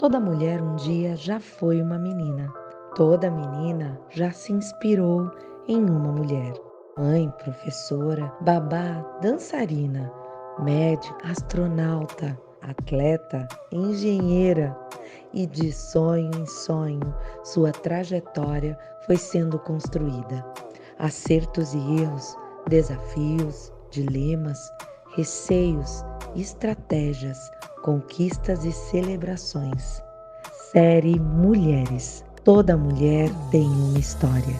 Toda mulher um dia já foi uma menina. Toda menina já se inspirou em uma mulher. Mãe, professora, babá, dançarina, médica, astronauta, atleta, engenheira. E de sonho em sonho, sua trajetória foi sendo construída. Acertos e erros, desafios, dilemas, receios, estratégias, conquistas e celebrações. Série Mulheres. Toda mulher tem uma história.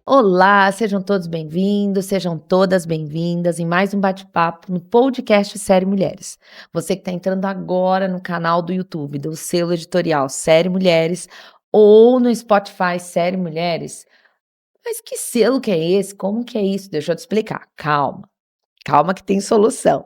Olá, sejam todos bem-vindos, sejam todas bem-vindas em mais um bate-papo no podcast Série Mulheres. Você que está entrando agora no canal do YouTube do selo editorial Série Mulheres ou no Spotify Série Mulheres, mas que selo que é esse? Como que é isso? Deixa eu te explicar. Calma, calma que tem solução.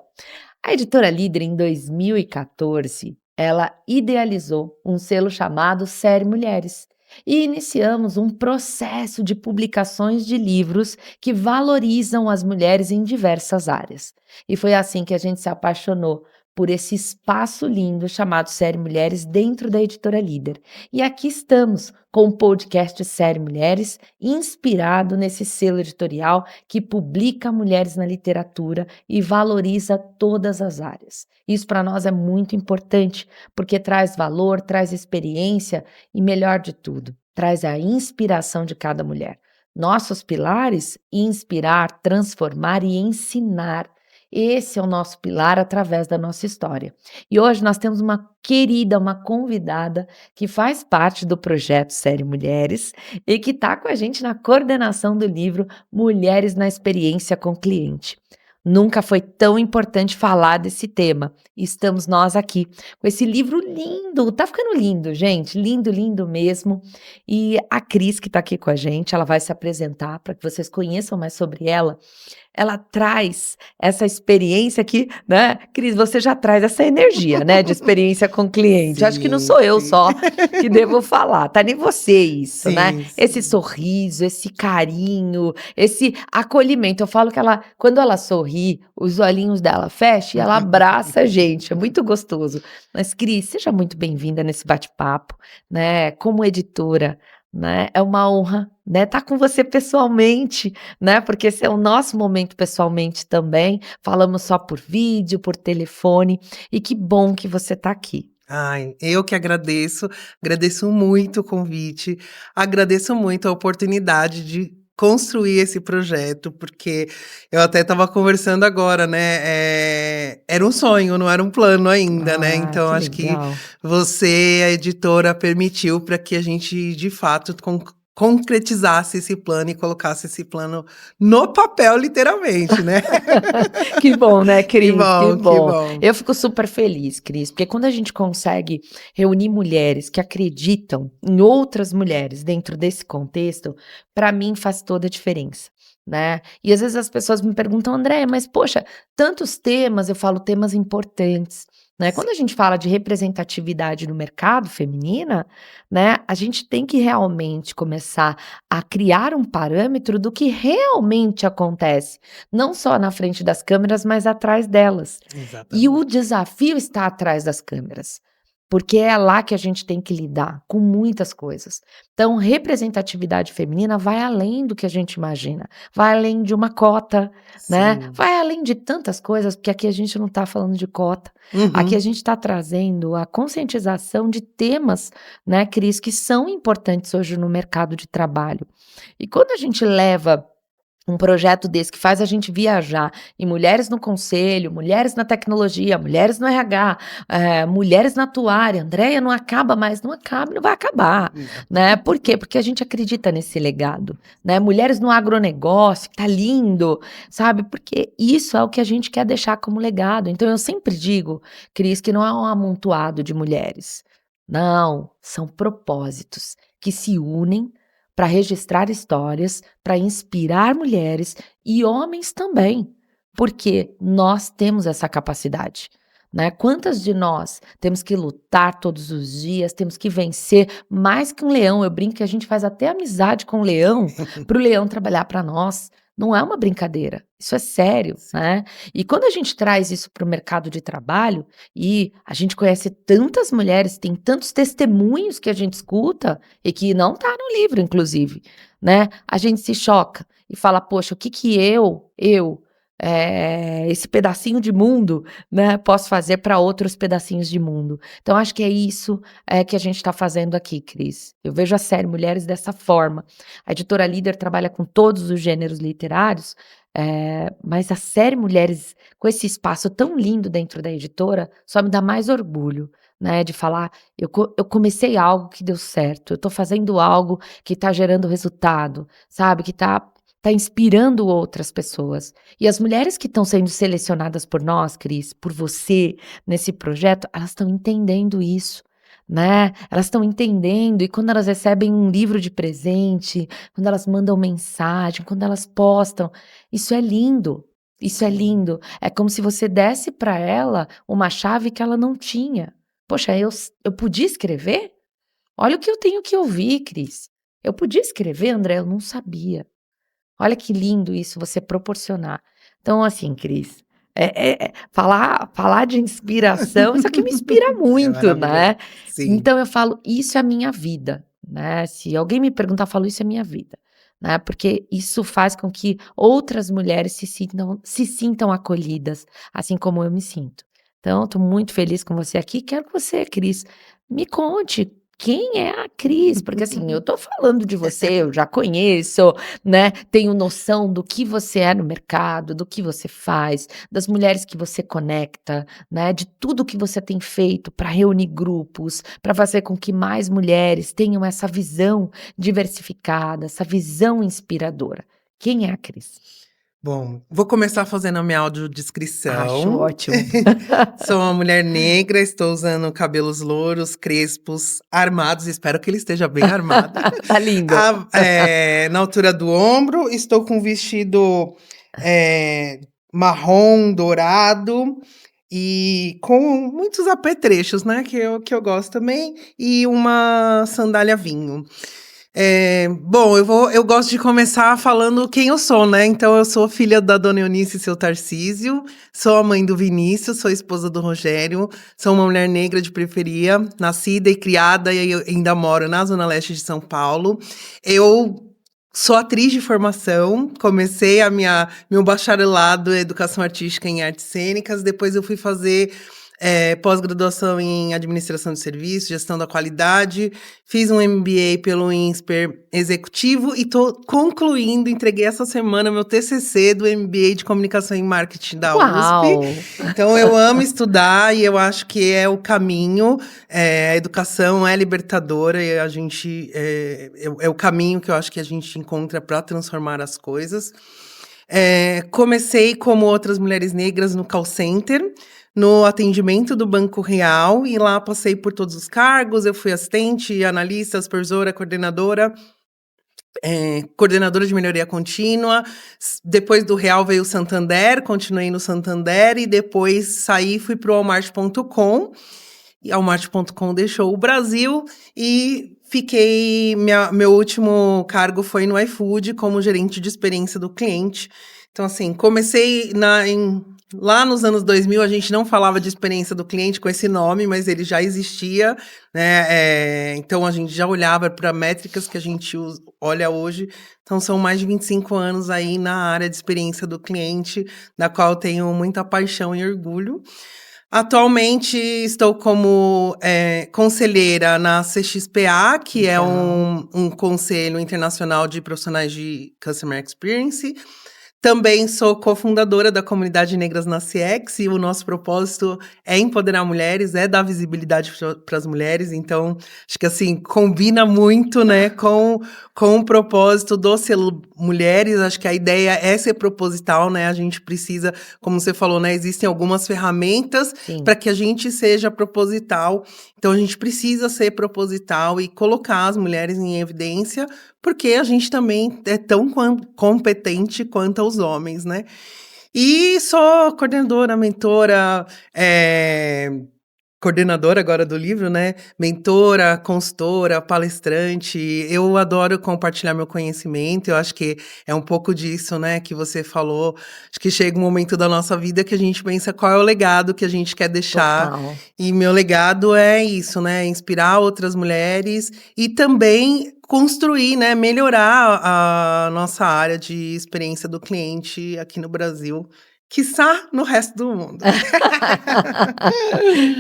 A editora Líder, em 2014, ela idealizou um selo chamado Série Mulheres e iniciamos um processo de publicações de livros que valorizam as mulheres em diversas áreas. E foi assim que a gente se apaixonou por esse espaço lindo chamado Série Mulheres dentro da editora Líder. E aqui estamos com o podcast Série Mulheres, inspirado nesse selo editorial que publica mulheres na literatura e valoriza todas as áreas. Isso para nós é muito importante, porque traz valor, traz experiência e, melhor de tudo, traz a inspiração de cada mulher. Nossos pilares: inspirar, transformar e ensinar. Esse é o nosso pilar através da nossa história. E hoje nós temos uma querida, uma convidada que faz parte do projeto Série Mulheres e que está com a gente na coordenação do livro Mulheres na Experiência com Cliente. Nunca foi tão importante falar desse tema. Estamos nós aqui com esse livro lindo. Tá ficando lindo, gente. Lindo, lindo mesmo. E a Cris, que tá aqui com a gente, ela vai se apresentar para que vocês conheçam mais sobre ela. Ela traz essa experiência que, né, Cris, você já traz essa energia, né, de experiência com cliente. Acho que não Sim, sou eu sim. só que devo falar, tá nem você isso, né? Sim, Esse sim. sorriso, esse carinho, esse acolhimento. Eu falo que ela, quando ela sorri, os olhinhos dela fecham e ela abraça a gente. É muito gostoso. Mas, Cris, seja muito bem-vinda nesse bate-papo, né? Como editora, né? É uma honra, né, estar com você pessoalmente, né? Porque esse é o nosso momento pessoalmente também. Falamos só por vídeo, por telefone. E que bom que você está aqui. Ai, eu que agradeço muito o convite, agradeço muito a oportunidade de construir esse projeto, porque eu até estava conversando agora, né, era um sonho, não era um plano ainda, né, Ah, então que acho que legal. você, a editora, permitiu para que a gente, de fato, concretizasse esse plano e colocasse esse plano no papel, literalmente, né. Que bom, né, Que Cris? Que bom, que bom. bom. Eu fico super feliz, Cris, porque quando a gente consegue reunir mulheres que acreditam em outras mulheres dentro desse contexto, para mim faz toda a diferença, né? E às vezes as pessoas me perguntam, André, mas poxa, tantos temas, eu falo temas importantes, né? Quando a gente fala de representatividade no mercado feminina, né, a gente tem que realmente começar a criar um parâmetro do que realmente acontece não só na frente das câmeras, mas atrás delas. E o Exatamente. desafio está atrás das câmeras, porque é lá que a gente tem que lidar com muitas coisas. Então, representatividade feminina vai além do que a gente imagina, vai além de uma cota, né? Sim. Vai além de tantas coisas, porque aqui a gente não está falando de cota, aqui a Uhum. gente está trazendo a conscientização de temas, né, Cris, que são importantes hoje no mercado de trabalho. E quando a gente leva um projeto desse que faz a gente viajar em mulheres no conselho, mulheres na tecnologia, mulheres no RH, mulheres na atuária. Andréia, não acaba mais, não acaba, não vai acabar, né? Por quê? Porque a gente acredita nesse legado, né? Mulheres no agronegócio, que tá lindo, sabe? Porque isso é o que a gente quer deixar como legado. Então eu sempre digo, Cris, que não é um amontoado de mulheres. Não, são propósitos que se unem para registrar histórias, para inspirar mulheres e homens também, porque nós temos essa capacidade. Né? Quantas de nós temos que lutar todos os dias, temos que vencer mais que um leão? Eu brinco que a gente faz até amizade com o leão para o leão trabalhar para nós. Não é uma brincadeira, isso é sério, Sim. né? E quando a gente traz isso para o mercado de trabalho, e a gente conhece tantas mulheres, tem tantos testemunhos que a gente escuta, e que não tá no livro, inclusive, né? A gente se choca e fala, poxa, o que que esse pedacinho de mundo, né, posso fazer para outros pedacinhos de mundo. Então, acho que é isso que a gente está fazendo aqui, Cris. Eu vejo a série Mulheres dessa forma. A editora Líder trabalha com todos os gêneros literários, mas a série Mulheres, com esse espaço tão lindo dentro da editora, só me dá mais orgulho, né, de falar, eu comecei algo que deu certo, eu estou fazendo algo que está gerando resultado, sabe, que está inspirando outras pessoas. E as mulheres que estão sendo selecionadas por nós, Cris, por você, nesse projeto, elas estão entendendo isso, né? Elas estão entendendo, e quando elas recebem um livro de presente, quando elas mandam mensagem, quando elas postam, isso é lindo. Isso é Sim. lindo. É como se você desse para ela uma chave que ela não tinha. Poxa, eu podia escrever? Olha o que eu tenho que ouvir, Cris. Eu podia escrever, André? Eu não sabia. Olha que lindo isso, você proporcionar. Então, assim, Cris, falar de inspiração, isso aqui me inspira É muito, maravilhoso. né. Sim. Então eu falo: "Isso é a minha vida", né, se alguém me perguntar, eu falo: "Isso é minha vida", né, porque isso faz com que outras mulheres se sintam acolhidas, assim como eu me sinto. Então, estou muito feliz com você aqui, quero que você, Cris, me conte quem é a Cris, porque, assim, eu estou falando de você, eu já conheço, né, tenho noção do que você é no mercado, do que você faz, das mulheres que você conecta, né, de tudo que você tem feito para reunir grupos, para fazer com que mais mulheres tenham essa visão diversificada, essa visão inspiradora. Quem é a Cris? Bom, vou começar fazendo a minha Acho audiodescrição. ótimo. Sou uma mulher negra, estou usando cabelos louros, crespos, armados, espero que ele esteja bem armado. Tá lindo. Na altura do ombro, estou com um vestido marrom, dourado e com muitos apetrechos, né, que eu gosto também, e uma sandália vinho. Bom, eu gosto de começar falando quem eu sou, né? Então, eu sou filha da dona Eunice e seu Tarcísio, sou a mãe do Vinícius, sou esposa do Rogério, sou uma mulher negra de periferia, nascida e criada, e eu ainda moro na Zona Leste de São Paulo. Eu sou atriz de formação, comecei meu bacharelado em educação artística em artes cênicas, depois eu fui fazer pós-graduação em administração de serviços, gestão da qualidade, fiz um MBA pelo INSPER executivo e estou concluindo, entreguei essa semana meu TCC do MBA de comunicação e marketing da USP. Uau! Então eu amo estudar e eu acho que é o caminho, a educação é libertadora e a gente é o caminho que eu acho que a gente encontra para transformar as coisas. Comecei como outras mulheres negras no call center, no atendimento do Banco Real, e lá passei por todos os cargos. Eu fui assistente, analista, supervisora, coordenadora de melhoria contínua. Depois do Real veio o Santander, continuei no Santander e depois saí e fui para o Walmart.com. E a Walmart.com deixou o Brasil e meu último cargo foi no iFood como gerente de experiência do cliente. Então, assim, comecei lá nos anos 2000, a gente não falava de experiência do cliente com esse nome, mas ele já existia, né? Então, a gente já olhava para métricas que a gente olha hoje. Então, são mais de 25 anos aí na área de experiência do cliente, da qual eu tenho muita paixão e orgulho. Atualmente estou como conselheira na CXPA, que é Legal. um conselho internacional de profissionais de Customer Experience. Também sou cofundadora da comunidade Negras na CX e o nosso propósito é empoderar mulheres, é dar visibilidade para as mulheres. Então, acho que assim, combina muito, né, com o propósito do selo Mulheres. Acho que a ideia é ser proposital, né? A gente precisa, como você falou, né, existem algumas ferramentas Sim. para que a gente seja proposital. Então, a gente precisa ser proposital e colocar as mulheres em evidência, porque a gente também é tão competente quanto os homens, né? E sou coordenadora, mentora, coordenadora agora do livro, né, mentora, consultora, palestrante, eu adoro compartilhar meu conhecimento, eu acho que é um pouco disso, né, que você falou, acho que chega um momento da nossa vida que a gente pensa qual é o legado que a gente quer deixar, Total. e meu legado é isso, né, inspirar outras mulheres e também construir, né, melhorar a nossa área de experiência do cliente aqui no Brasil, quiçá no resto do mundo.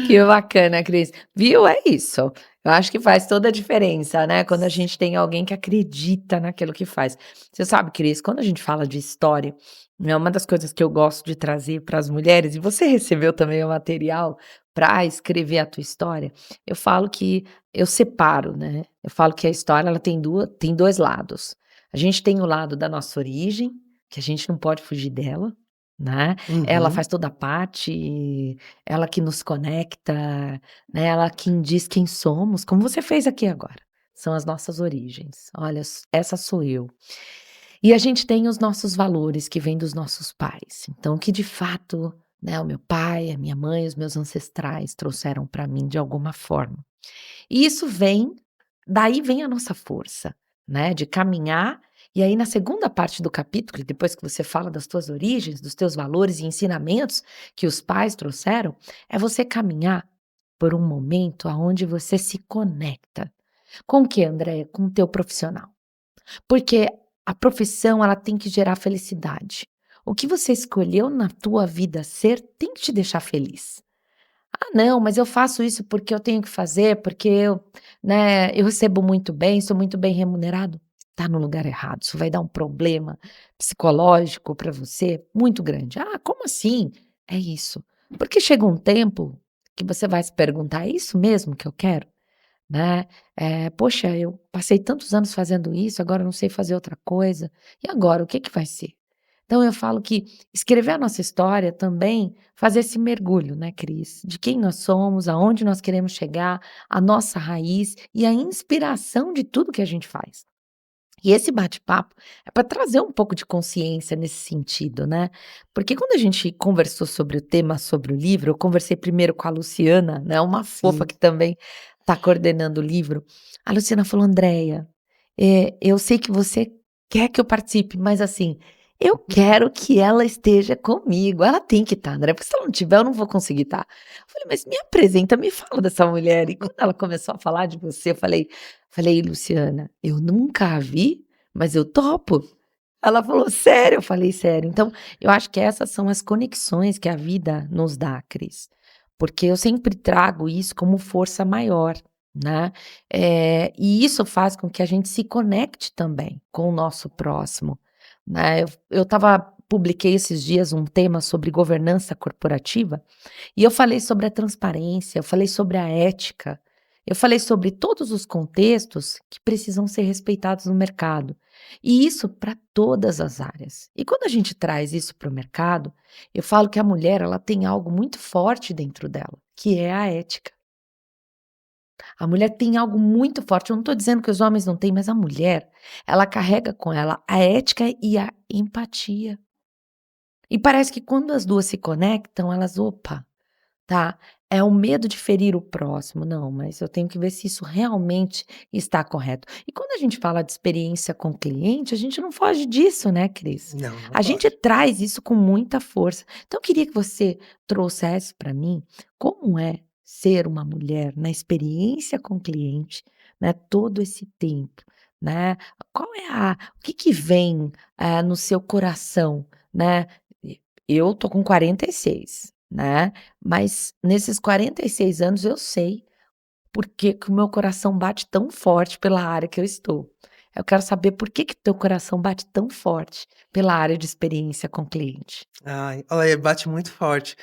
Que bacana, Cris. Viu? É isso. Eu acho que faz toda a diferença, né, quando a gente tem alguém que acredita naquilo que faz. Você sabe, Cris, quando a gente fala de história, é uma das coisas que eu gosto de trazer para as mulheres, e você recebeu também o material para escrever a tua história, eu falo que eu separo, né, eu falo que a história ela tem 2 lados. A gente tem o lado da nossa origem, que a gente não pode fugir dela, né, ela Uhum. faz toda a parte, ela que nos conecta, né, ela quem diz quem somos, como você fez aqui agora. São as nossas origens. Olha, essa sou eu. E a gente tem os nossos valores que vêm dos nossos pais. Então, que de fato, né, o meu pai, a minha mãe, os meus ancestrais trouxeram para mim de alguma forma. E isso vem daí vem a nossa força, né, de caminhar, e aí na segunda parte do capítulo, depois que você fala das tuas origens, dos teus valores e ensinamentos que os pais trouxeram, é você caminhar por um momento aonde você se conecta. Com o quê, Andréia? Com o teu profissional. Porque a profissão, ela tem que gerar felicidade. O que você escolheu na tua vida ser tem que te deixar feliz. Ah, não, mas eu faço isso porque eu tenho que fazer, porque eu, né, eu recebo muito bem, sou muito bem remunerado. Tá no lugar errado, isso vai dar um problema psicológico para você muito grande. Ah, como assim? É isso. Porque chega um tempo que você vai se perguntar: "É isso mesmo que eu quero?", né? "Poxa, eu passei tantos anos fazendo isso, agora eu não sei fazer outra coisa. E agora, o que que vai ser?". Então eu falo que escrever a nossa história também faz esse mergulho, né, Cris, de quem nós somos, aonde nós queremos chegar, a nossa raiz e a inspiração de tudo que a gente faz. E esse bate-papo é para trazer um pouco de consciência nesse sentido, né? Porque quando a gente conversou sobre o tema, sobre o livro, eu conversei primeiro com a Luciana, né, uma fofa Sim. que também está coordenando o livro. A Luciana falou: "Andréia, eu sei que você quer que eu participe, mas assim, eu quero que ela esteja comigo, ela tem que estar, Andréia, porque se ela não tiver eu não vou conseguir estar". Eu falei: "Mas me apresenta, me fala dessa mulher". E quando ela começou a falar de você, eu falei: "Luciana, eu nunca a vi, mas eu topo". Ela falou: "Sério?". Eu falei: "Sério". Então, eu acho que essas são as conexões que a vida nos dá, Cris, porque eu sempre trago isso como força maior, né, e isso faz com que a gente se conecte também com o nosso próximo, né. Eu publiquei esses dias um tema sobre governança corporativa, e eu falei sobre a transparência, eu falei sobre a ética, eu falei sobre todos os contextos que precisam ser respeitados no mercado. E isso para todas as áreas. E quando a gente traz isso para o mercado, eu falo que a mulher ela tem algo muito forte dentro dela, que é a ética. A mulher tem algo muito forte. Eu não estou dizendo que os homens não têm, mas a mulher, ela carrega com ela a ética e a empatia. E parece que quando as duas se conectam, elas, opa, tá, é o medo de ferir o próximo. Não, mas eu tenho que ver se isso realmente está correto. E quando a gente fala de experiência com o cliente, a gente não foge disso, né, Cris? Não, não A gente pode. traz isso com muita força. Então eu queria que você trouxesse para mim como é ser uma mulher na experiência com o cliente, né, todo esse tempo, né? Qual é o que que vem, no seu coração, né? Eu tô com 46, né? Mas nesses 46 anos eu sei por que que o meu coração bate tão forte pela área que eu estou. Eu quero saber por que que teu coração bate tão forte pela área de experiência com o cliente. Ai, olha, bate muito forte.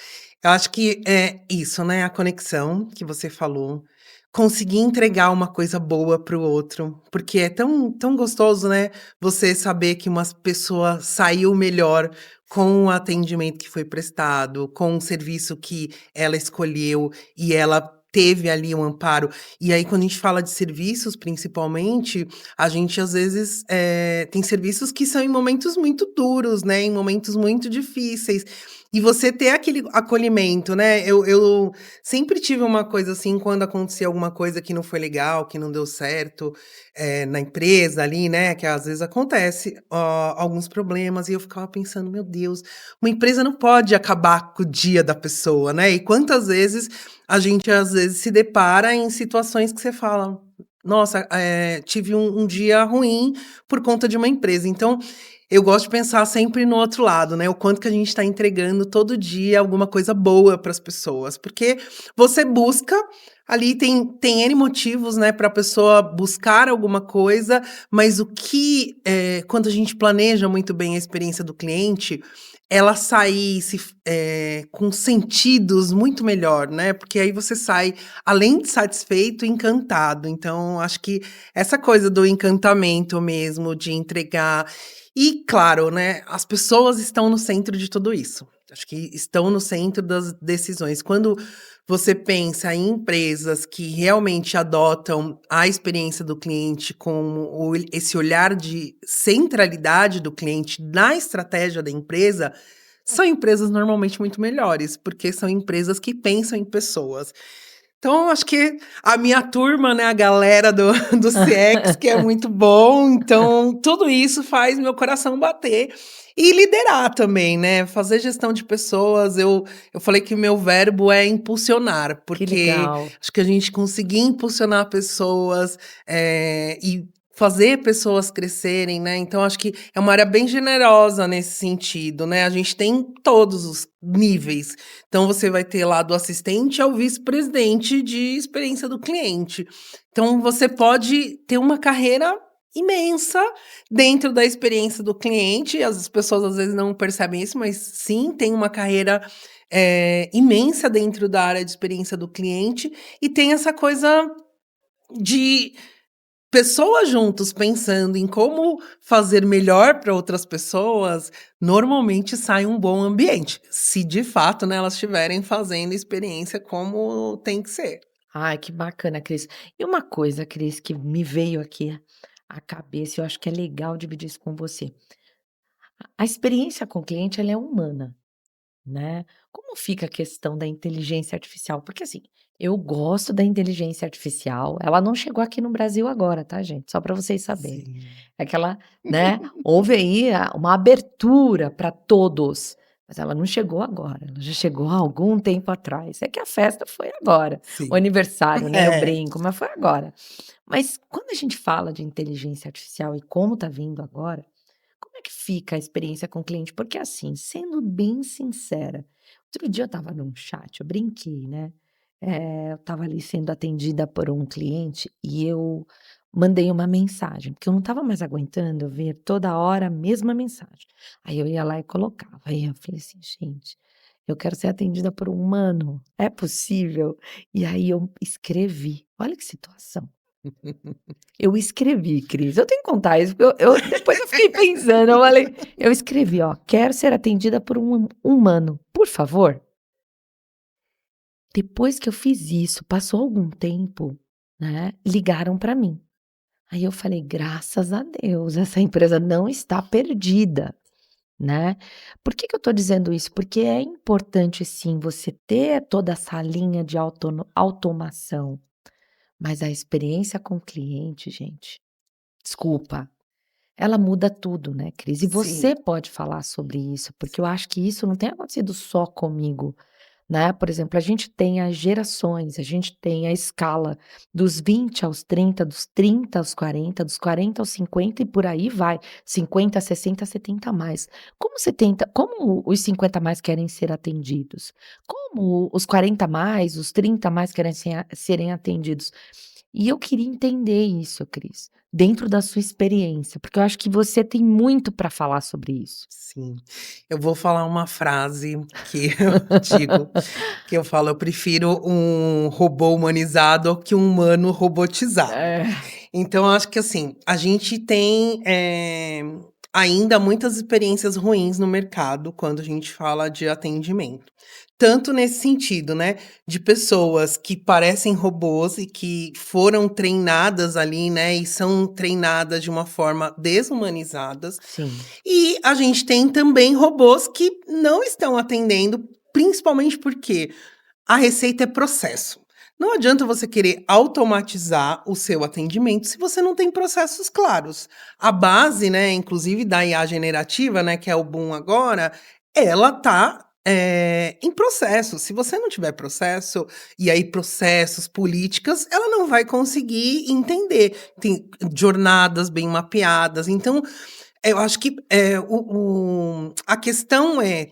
Eu acho que é isso, né, a conexão que você falou, conseguir entregar uma coisa boa para o outro, porque é tão gostoso, né, você saber que uma pessoa saiu melhor com o atendimento que foi prestado, com o serviço que ela escolheu e ela teve ali um amparo. E aí, quando a gente fala de serviços, principalmente, a gente às vezes, tem serviços que são em momentos muito duros, né, em momentos muito difíceis. E você ter aquele acolhimento, né? Eu sempre tive uma coisa assim, quando acontecia alguma coisa que não foi legal, que não deu certo, na empresa ali, né? Que às vezes acontece alguns problemas, e eu ficava pensando, meu Deus, uma empresa não pode acabar com o dia da pessoa, né? E quantas vezes a gente às vezes se depara em situações que você fala, nossa, tive um dia ruim por conta de uma empresa. Então, eu gosto de pensar sempre no outro lado, né? O quanto que a gente está entregando todo dia alguma coisa boa para as pessoas. Porque você busca, ali tem N motivos, né, para a pessoa buscar alguma coisa, mas quando a gente planeja muito bem a experiência do cliente, ela sair com sentidos muito melhor, né? Porque aí você sai, além de satisfeito, encantado. Então, acho que essa coisa do encantamento mesmo, de entregar. E, claro, né, as pessoas estão no centro de tudo isso. Acho que estão no centro das decisões. Quando você pensa em empresas que realmente adotam a experiência do cliente com esse olhar de centralidade do cliente na estratégia da empresa, são empresas normalmente muito melhores, porque são empresas que pensam em pessoas. Então, acho que a minha turma, né, a galera do CX, que é muito bom, então tudo isso faz meu coração bater. E liderar também, né, fazer gestão de pessoas, eu falei que o meu verbo é impulsionar, Que porque legal. acho que a gente conseguir impulsionar pessoas, e fazer pessoas crescerem, né, então acho que é uma área bem generosa nesse sentido, né, a gente tem todos os níveis. Então você vai ter lá do assistente ao vice-presidente de experiência do cliente. Então você pode ter uma carreira imensa dentro da experiência do cliente. As pessoas às vezes não percebem isso, mas sim, tem uma carreira imensa dentro da área de experiência do cliente, e tem essa coisa de pessoas juntos pensando em como fazer melhor para outras pessoas, normalmente sai um bom ambiente, se de fato, né, elas estiverem fazendo experiência como tem que ser. Ai, que bacana, Cris. E uma coisa, Cris, que me veio aqui à cabeça, eu acho que é legal dividir isso com você. A experiência com o cliente, ela é humana, né? Como fica a questão da inteligência artificial? Porque assim, eu gosto da inteligência artificial. Ela não chegou aqui no Brasil agora, tá, gente? Só para vocês saberem. Sim. É que ela, né, houve aí uma abertura para todos, mas ela não chegou agora, ela já chegou há algum tempo atrás. É que a festa foi agora, o Sim. aniversário, né? Eu É. brinco, mas foi agora. Mas quando a gente fala de inteligência artificial e como tá vindo agora, como é que fica a experiência com o cliente? Porque assim, sendo bem sincera, outro dia eu estava num chat, eu brinquei, né? Eu estava ali sendo atendida por um cliente e eu mandei uma mensagem, porque eu não estava mais aguentando ver toda hora a mesma mensagem. Aí eu ia lá e colocava. Aí eu falei assim, gente, eu quero ser atendida por um humano, é possível? E aí eu escrevi, olha que situação. Eu escrevi, Cris. Eu tenho que contar isso, porque depois eu fiquei pensando, eu escrevi, ó, quero ser atendida por um humano, por favor. Depois que eu fiz isso, passou algum tempo, né? Ligaram para mim. Aí eu falei, graças a Deus, essa empresa não está perdida, né? Por que que eu tô dizendo isso? Porque é importante, sim, você ter toda essa linha de automação, mas a experiência com o cliente, gente, desculpa. Ela muda tudo, né, Cris? E Sim. você pode falar sobre isso, porque eu acho que isso não tem acontecido só comigo, né? Por exemplo, a gente tem as gerações, a gente tem a escala dos 20 aos 30, dos 30 aos 40, dos 40 aos 50 e por aí vai, 50, 60, 70 a mais. Como os 50 a mais querem ser atendidos? Como os 40 a mais, os 30 a mais querem serem atendidos? E eu queria entender isso, Cris, dentro da sua experiência, porque eu acho que você tem muito para falar sobre isso. Sim. Eu vou falar uma frase que eu digo, que eu falo: "Eu prefiro um robô humanizado ao que um humano robotizado". É. Então, eu acho que, assim, a gente tem, ainda muitas experiências ruins no mercado quando a gente fala de atendimento. tanto nesse sentido, né, de pessoas que parecem robôs e que foram treinadas ali, né, e são treinadas de uma forma desumanizadas. Sim. E a gente tem também robôs que não estão atendendo, principalmente porque a receita é processo. Não adianta você querer automatizar o seu atendimento se você não tem processos claros. A base, né, inclusive da IA generativa, né, que é o boom agora, ela tá em processo. Se você não tiver processo, e aí processos, políticas, ela não vai conseguir entender. Tem jornadas bem mapeadas. Então, eu acho que a questão é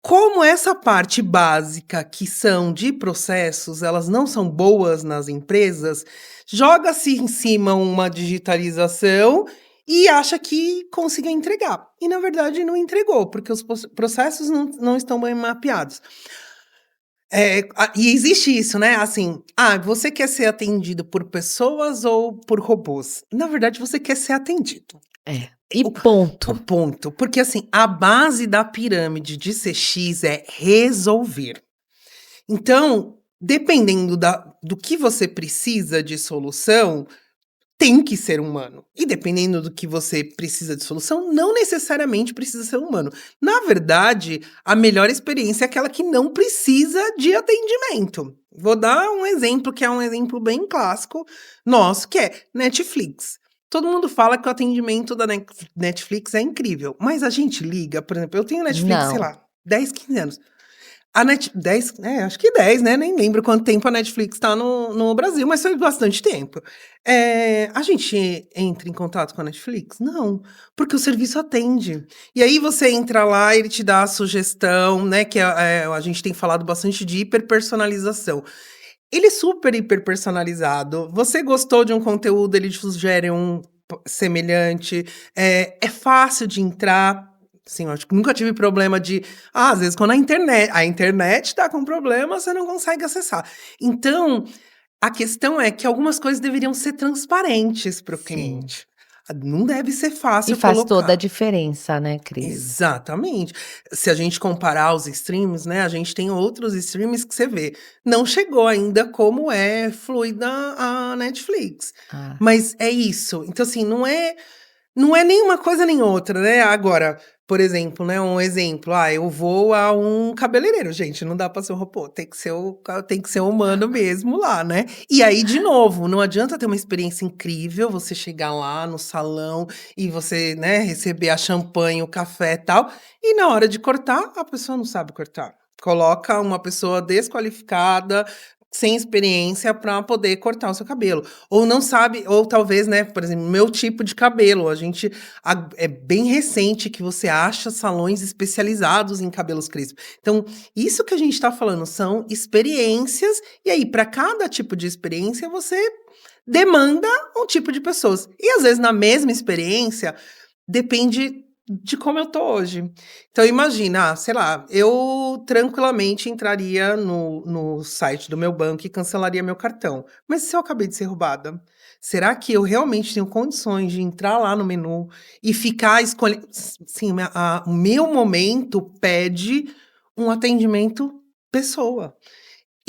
como essa parte básica, que são de processos, elas não são boas nas empresas, joga-se em cima uma digitalização e acha que conseguiu entregar. E, na verdade, não entregou, porque os processos não estão bem mapeados. E existe isso, né? Assim, você quer ser atendido por pessoas ou por robôs? Na verdade, você quer ser atendido. É. E O ponto. ponto, porque assim, a base da pirâmide de CX é resolver. Então, dependendo do que você precisa de solução, tem que ser humano. E dependendo do que você precisa de solução, não necessariamente precisa ser humano. Na verdade, a melhor experiência é aquela que não precisa de atendimento. Vou dar um exemplo que é um exemplo bem clássico nosso, que é Netflix. Todo mundo fala que o atendimento da Netflix é incrível, mas a gente liga, por exemplo, eu tenho Netflix, sei Não. lá, 10, 15 anos. A 10, acho que 10, né? Nem lembro quanto tempo a Netflix tá no Brasil, mas foi bastante tempo. A gente entra em contato com a Netflix? Não, porque o serviço atende. E aí você entra lá, ele te dá a sugestão, né? Que a gente tem falado bastante de hiperpersonalização. Ele é super hiper personalizado. Você gostou de um conteúdo, ele te sugere um semelhante. É fácil de entrar. Sim, eu acho que nunca tive problema de. Às vezes, quando a internet tá com problema, você não consegue acessar. Então, a questão é que algumas coisas deveriam ser transparentes para o Sim. cliente. Não deve ser E fácil faz toda a colocar. diferença, né, Cris? Exatamente. Se a gente comparar os streams, né, a gente tem outros streams que você vê, não chegou ainda como é fluida a Netflix. Ah. Mas é isso. Então, assim, não é nem uma coisa nem outra, né? Agora, por exemplo, né, um exemplo, eu vou a um cabeleireiro, gente, não dá pra ser um robô, tem que ser humano mesmo lá, né? E aí, de novo, não adianta ter uma experiência incrível, você chegar lá no salão e você, né, receber a champanhe, o café e tal, e na hora de cortar, a pessoa não sabe cortar. Coloca uma pessoa desqualificada, sem experiência para poder cortar o seu cabelo. Ou não sabe, ou talvez, né, por exemplo, meu tipo de cabelo. É bem recente que você acha salões especializados em cabelos crespos. Então, isso que a gente está falando são experiências, e aí, para cada tipo de experiência, você demanda um tipo de pessoas. E às vezes, na mesma experiência, depende de como eu tô hoje. Então imagina, sei lá, eu tranquilamente entraria no site do meu banco e cancelaria meu cartão. Mas se eu acabei de ser roubada, será que eu realmente tenho condições de entrar lá no menu e ficar escolhendo? Sim, o meu momento pede um atendimento pessoa.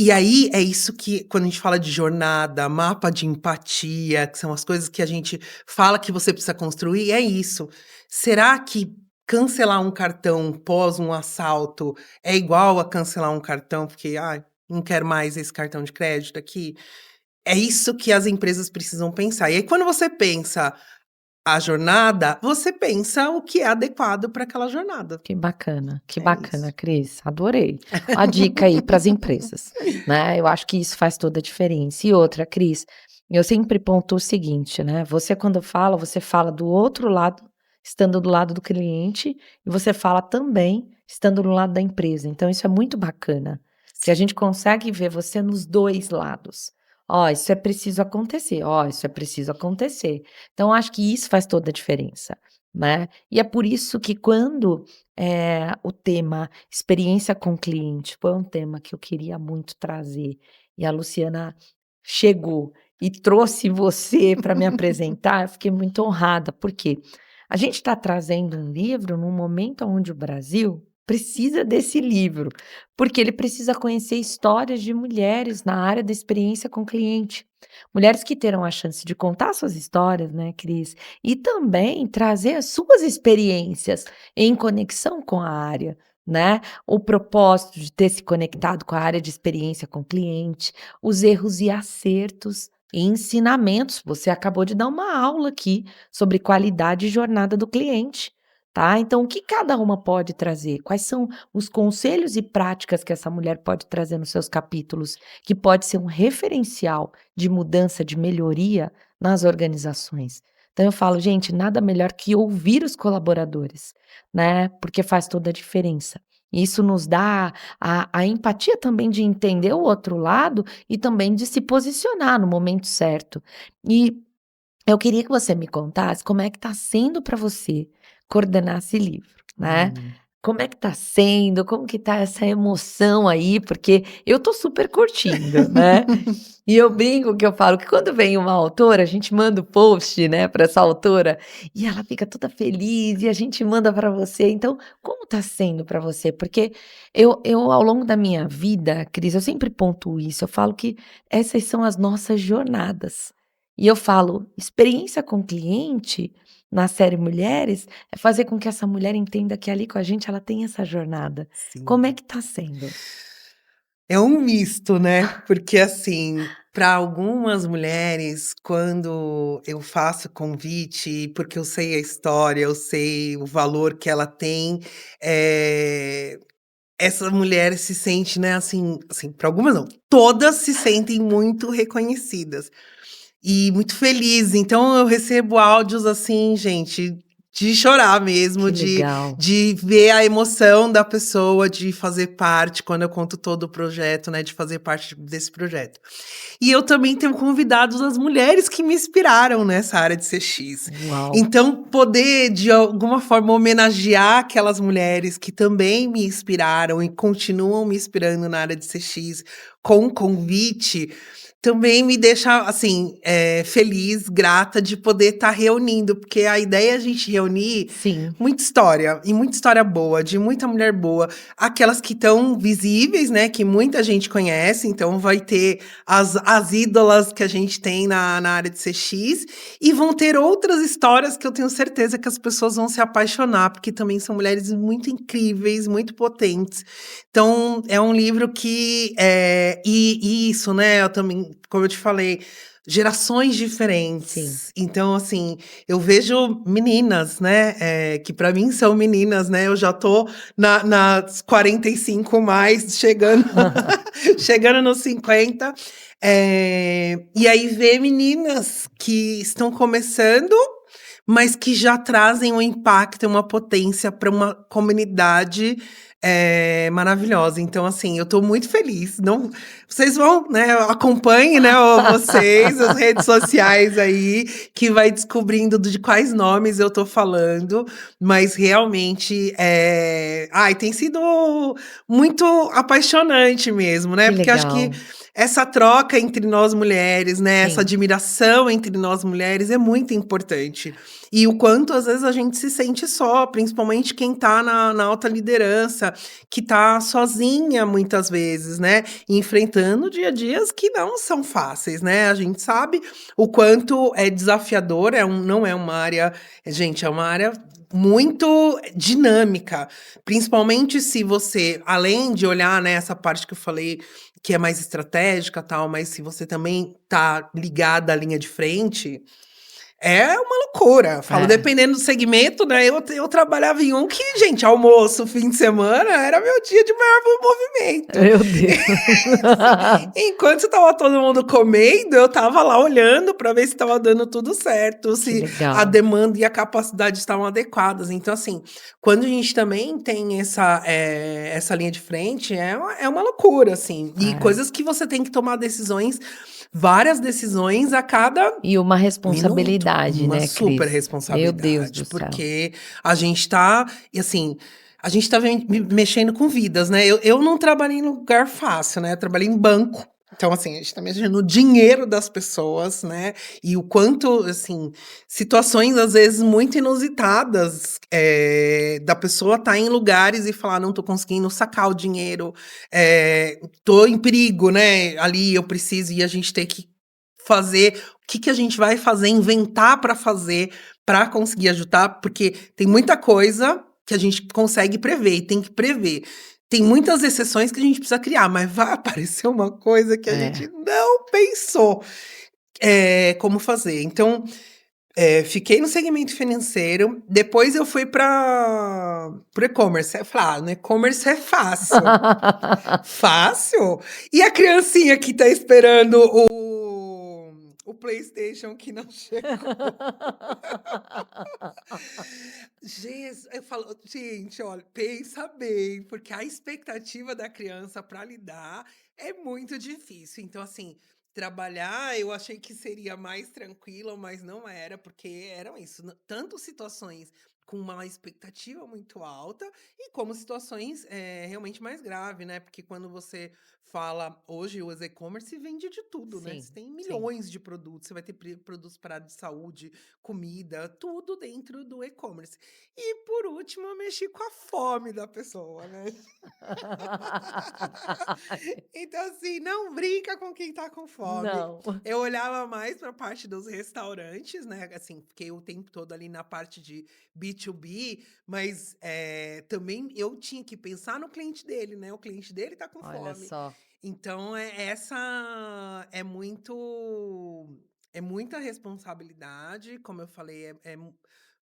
E aí, é isso que, quando a gente fala de jornada, mapa de empatia, que são as coisas que a gente fala que você precisa construir, é isso. Será que cancelar um cartão pós um assalto é igual a cancelar um cartão porque, não quero mais esse cartão de crédito aqui? É isso que as empresas precisam pensar. E aí, quando você pensa a jornada, você pensa o que é adequado para aquela jornada. Que É bacana, isso. Cris. Adorei. A dica aí para as empresas, né? Eu acho que isso faz toda a diferença. E outra, Cris, eu sempre pontuo o seguinte, né? Você quando fala, você fala do outro lado, estando do lado do cliente, e você fala também estando do lado da empresa. Então isso é muito bacana, que a gente consegue ver você nos dois lados. Ó, isso é preciso acontecer. Ó, isso é preciso acontecer. Então acho que isso faz toda a diferença, né? E é por isso que quando o tema experiência com cliente foi um tema que eu queria muito trazer, e a Luciana chegou e trouxe você para me apresentar, eu fiquei muito honrada, porque a gente está trazendo um livro num momento onde o Brasil precisa desse livro, porque ele precisa conhecer histórias de mulheres na área da experiência com cliente. Mulheres que terão a chance de contar suas histórias, né, Cris? E também trazer as suas experiências em conexão com a área, né? O propósito de ter se conectado com a área de experiência com cliente, os erros e acertos e ensinamentos. Você acabou de dar uma aula aqui sobre qualidade e jornada do cliente, tá? Então, o que cada uma pode trazer? Quais são os conselhos e práticas que essa mulher pode trazer nos seus capítulos, que pode ser um referencial de mudança, de melhoria nas organizações? Então, eu falo, gente, nada melhor que ouvir os colaboradores, né? Porque faz toda a diferença. Isso nos dá a empatia também de entender o outro lado e também de se posicionar no momento certo. E eu queria que você me contasse como é que está sendo para você coordenar esse livro, né? Hum. Como é que tá sendo? Como que tá essa emoção aí? Porque eu tô super curtindo, né? E eu brinco que eu falo que quando vem uma autora, a gente manda o post, né, para essa autora, e ela fica toda feliz e a gente manda para você. Então, como tá sendo para você? Porque eu ao longo da minha vida, Cris, eu sempre pontuo isso. Eu falo que essas são as nossas jornadas. E eu falo, experiência com cliente na série Mulheres é fazer com que essa mulher entenda que ali com a gente ela tem essa jornada. Como é Sim. que tá sendo? É um misto, né, porque, assim, para algumas mulheres, quando eu faço convite, porque eu sei a história, eu sei o valor que ela tem, essa mulher se sente, né, assim, para algumas não, todas se sentem muito reconhecidas. E muito feliz, então eu recebo áudios assim, gente, de chorar mesmo, Que de legal. de ver a emoção da pessoa de fazer parte, quando eu conto todo o projeto, né, de fazer parte desse projeto. E eu também tenho convidados as mulheres que me inspiraram nessa área de CX. Uau. Então, poder, de alguma forma, homenagear aquelas mulheres que também me inspiraram e continuam me inspirando na área de CX com um convite, também me deixa, assim, feliz, grata de poder estar reunindo, porque a ideia é a gente reunir Sim. muita história, e muita história boa, de muita mulher boa. Aquelas que estão visíveis, né, que muita gente conhece, então vai ter as ídolas que a gente tem na área de CX, e vão ter outras histórias que eu tenho certeza que as pessoas vão se apaixonar, porque também são mulheres muito incríveis, muito potentes. Então, é um livro que, e isso, né, eu também, como eu te falei, gerações Sim. diferentes. Então, assim, eu vejo meninas, né, que para mim são meninas, né, eu já tô nas 45 mais, chegando chegando nos 50, e aí ver meninas que estão começando, mas que já trazem um impacto, uma potência para uma comunidade, maravilhosa. Então, assim, eu tô muito feliz. Não, vocês vão, né, acompanhem, né, vocês, as redes sociais aí, que vai descobrindo de quais nomes eu tô falando, mas realmente, ai, tem sido muito apaixonante mesmo, né, Que porque acho que legal. essa troca entre nós mulheres, né, essa Sim. admiração entre nós mulheres é muito importante. E o quanto às vezes a gente se sente só, principalmente quem tá na alta liderança, que tá sozinha muitas vezes, né, enfrentando dia a dias que não são fáceis, né. A gente sabe o quanto é desafiador, não é uma área, gente, é uma área muito dinâmica, principalmente se você, além de olhar, né, essa parte que eu falei, que é mais estratégica, tal, mas se você também tá ligada à linha de frente, é uma loucura. Falo, É. dependendo do segmento, né, eu trabalhava em um que, gente, almoço, fim de semana, era meu dia de maior movimento. Meu Deus. Assim, enquanto estava todo mundo comendo, eu estava lá olhando para ver se estava dando tudo certo, Que se a legal. demanda e a capacidade estavam adequadas. Então, assim, quando a gente também tem essa linha de frente, é uma loucura, assim. E É. coisas que você tem que tomar decisões, várias decisões a cada E uma minuto. responsabilidade, Uma né, super Cris? Meu Deus responsabilidade, do céu. porque a gente tá, e assim, a gente tá mexendo com vidas, né? Eu não trabalhei em lugar fácil, né? Eu trabalhei em banco. Então, assim, a gente tá mexendo no dinheiro das pessoas, né, e o quanto, assim, situações às vezes muito inusitadas, da pessoa estar em lugares e falar: "Não tô conseguindo sacar o dinheiro, tô em perigo, né, ali eu preciso", e a gente ter que fazer o que que a gente vai fazer, inventar para fazer, para conseguir ajudar, porque tem muita coisa que a gente consegue prever e tem que prever. Tem muitas exceções que a gente precisa criar, mas vai aparecer uma coisa que a gente É. não pensou, como fazer. Então, fiquei no segmento financeiro, depois eu fui para o e-commerce. Aí eu falei: "Ah, no e-commerce é fácil". Fácil? E a criancinha que tá esperando o PlayStation que não chegou? Eu falo, gente, olha, pensa bem, porque a expectativa da criança para lidar é muito difícil. Então, assim, trabalhar eu achei que seria mais tranquilo, mas não era, porque eram isso, tanto situações com uma expectativa muito alta e como situações realmente mais graves, né? Porque quando você fala hoje, os e-commerce vende de tudo, né? Você Sim, tem sim. milhões de produtos, você vai ter produtos para área de saúde, comida, tudo dentro do e-commerce. E por último, eu mexi com a fome da pessoa, né. Então, assim, não brinca com quem tá com fome. Não. Eu olhava mais para a parte dos restaurantes, né, assim, fiquei o tempo todo ali na parte de B2B, mas, também eu tinha que pensar no cliente dele, né, o cliente dele tá com Olha fome. só. Então é muita responsabilidade, como eu falei,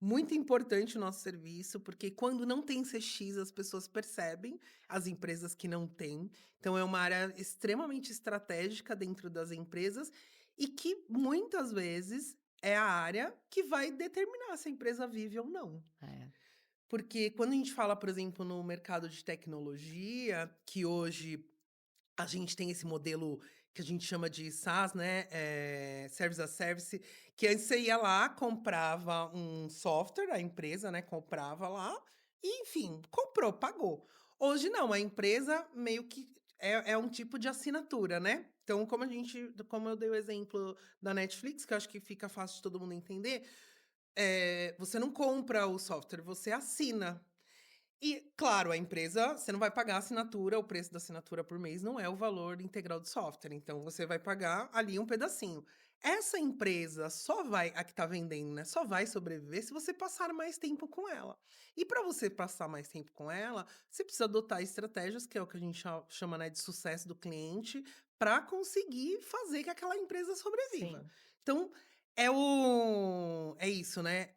muito importante o nosso serviço, porque quando não tem CX, as pessoas percebem, as empresas que não têm. Então, é uma área extremamente estratégica dentro das empresas e que muitas vezes é a área que vai determinar se a empresa vive ou não. É. Porque quando a gente fala, por exemplo, no mercado de tecnologia, que hoje a gente tem esse modelo que a gente chama de SaaS, né, Service as Service, que antes você ia lá, comprava um software, a empresa, né, comprava lá e, enfim, comprou, pagou. Hoje não, a empresa meio que é um tipo de assinatura, né. Então, como eu dei o exemplo da Netflix, que eu acho que fica fácil de todo mundo entender, você não compra o software, você assina. E, claro, a empresa, você não vai pagar a assinatura, o preço da assinatura por mês não é o valor integral do software, então você vai pagar ali um pedacinho. Essa empresa só vai, a que está vendendo, né, só vai sobreviver se você passar mais tempo com ela. E para você passar mais tempo com ela, você precisa adotar estratégias, que é o que a gente chama, né, de sucesso do cliente, para conseguir fazer que aquela empresa sobreviva. Sim. Então, é isso, né?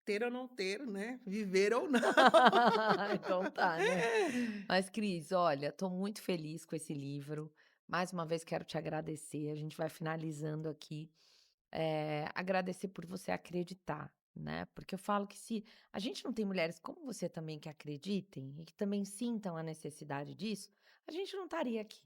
Ter ou não ter, né? Viver ou não. Então tá, né. Mas Cris, olha, tô muito feliz com esse livro. Mais uma vez quero te agradecer, a gente vai finalizando aqui. Agradecer por você acreditar, né, porque eu falo que se a gente não tem mulheres como você também que acreditem e que também sintam a necessidade disso, a gente não estaria aqui,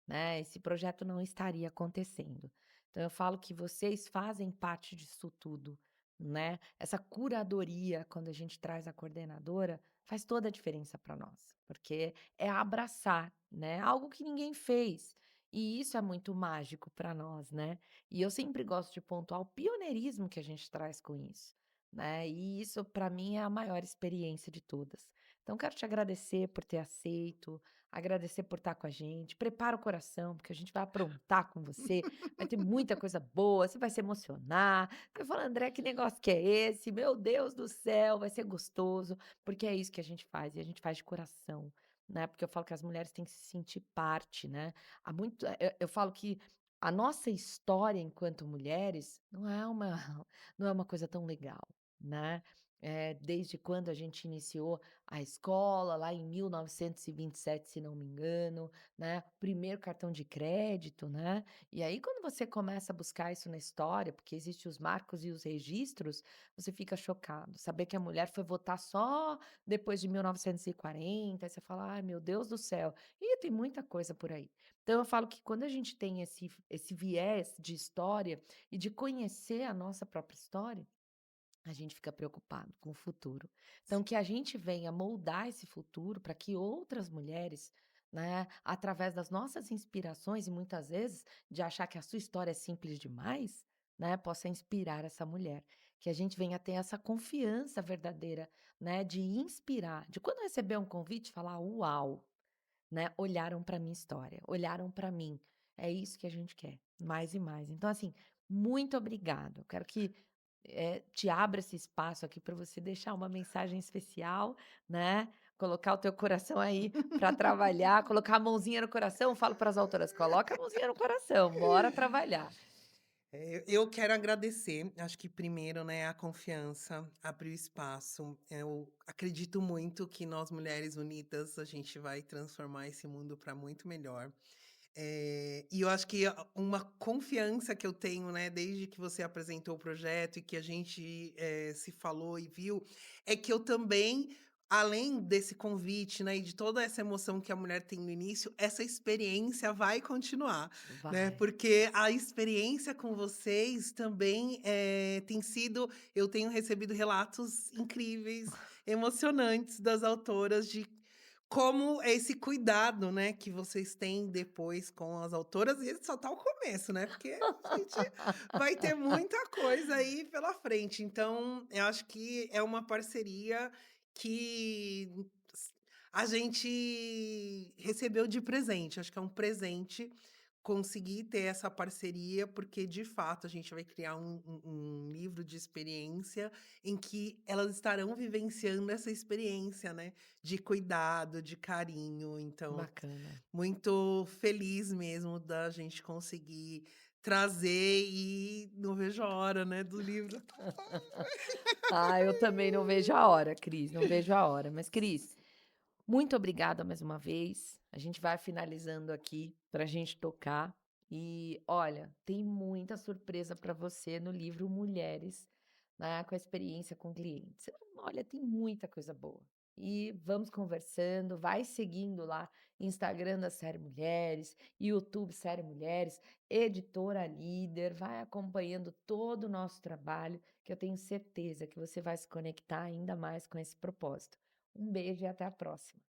né, esse projeto não estaria acontecendo. Então eu falo que vocês fazem parte disso tudo, né, essa curadoria, quando a gente traz a coordenadora, faz toda a diferença para nós, porque é abraçar, né, algo que ninguém fez, e isso é muito mágico para nós, né. E eu sempre gosto de pontuar o pioneirismo que a gente traz com isso, né? E isso para mim é a maior experiência de todas. Então quero te agradecer por ter aceito, agradecer por estar com a gente. Prepara o coração, porque a gente vai aprontar com você. Vai ter muita coisa boa, você vai se emocionar. Você vai falar, André, que negócio que é esse? Meu Deus do céu, vai ser gostoso, porque é isso que a gente faz, e a gente faz de coração. Né? Porque eu falo que as mulheres têm que se sentir parte, né? Há muito, eu falo que a nossa história enquanto mulheres não é uma coisa tão legal, né. Desde quando a gente iniciou a escola, lá em 1927, se não me engano, né, primeiro cartão de crédito, né. E aí quando você começa a buscar isso na história, porque existem os marcos e os registros, você fica chocado. Saber que a mulher foi votar só depois de 1940, aí você fala: "Ai, meu Deus do céu". E tem muita coisa por aí. Então eu falo que quando a gente tem esse viés de história e de conhecer a nossa própria história, a gente fica preocupado com o futuro. Então que a gente venha moldar esse futuro para que outras mulheres né, através das nossas inspirações e muitas vezes de achar que a sua história é simples demais, né, possa inspirar essa mulher, que a gente venha ter essa confiança verdadeira, né, de inspirar, de quando receber um convite falar: "Uau!", né, olharam para minha história, olharam para mim. É isso que a gente quer, mais e mais. Então, assim, muito obrigado. Eu quero que, te abra esse espaço aqui para você deixar uma mensagem especial, né, colocar o teu coração aí para trabalhar, colocar a mãozinha no coração. Falo para as autoras: "Coloca a mãozinha no coração, bora trabalhar". Eu quero agradecer, acho que primeiro, né, a confiança, abrir o espaço. Eu acredito muito que nós mulheres unidas, a gente vai transformar esse mundo para muito melhor. E eu acho que uma confiança que eu tenho, né, desde que você apresentou o projeto e que a gente, se falou e viu, é que eu também, além desse convite, né, e de toda essa emoção que a mulher tem no início, essa experiência vai continuar, né, Vai. porque a experiência com vocês também, tem sido eu tenho recebido relatos incríveis, emocionantes das autoras de como é esse cuidado, né, que vocês têm depois com as autoras, e esse só tá o começo, né, porque a gente vai ter muita coisa aí pela frente. Então, eu acho que é uma parceria que a gente recebeu de presente, acho que é um presente conseguir ter essa parceria, porque de fato a gente vai criar um livro de experiência em que elas estarão vivenciando essa experiência, né, de cuidado, de carinho. Então, Bacana. muito feliz mesmo da gente conseguir trazer e não vejo a hora, né, do livro. Ah, eu também não vejo a hora, Cris, não vejo a hora. Mas, Cris, muito obrigada mais uma vez. A gente vai finalizando aqui para a gente tocar. E olha, tem muita surpresa para você no livro Mulheres, né, com a experiência com clientes. Olha, tem muita coisa boa. E vamos conversando, vai seguindo lá Instagram da Série Mulheres, YouTube Série Mulheres, Editora Líder, vai acompanhando todo o nosso trabalho, que eu tenho certeza que você vai se conectar ainda mais com esse propósito. Um beijo e até a próxima.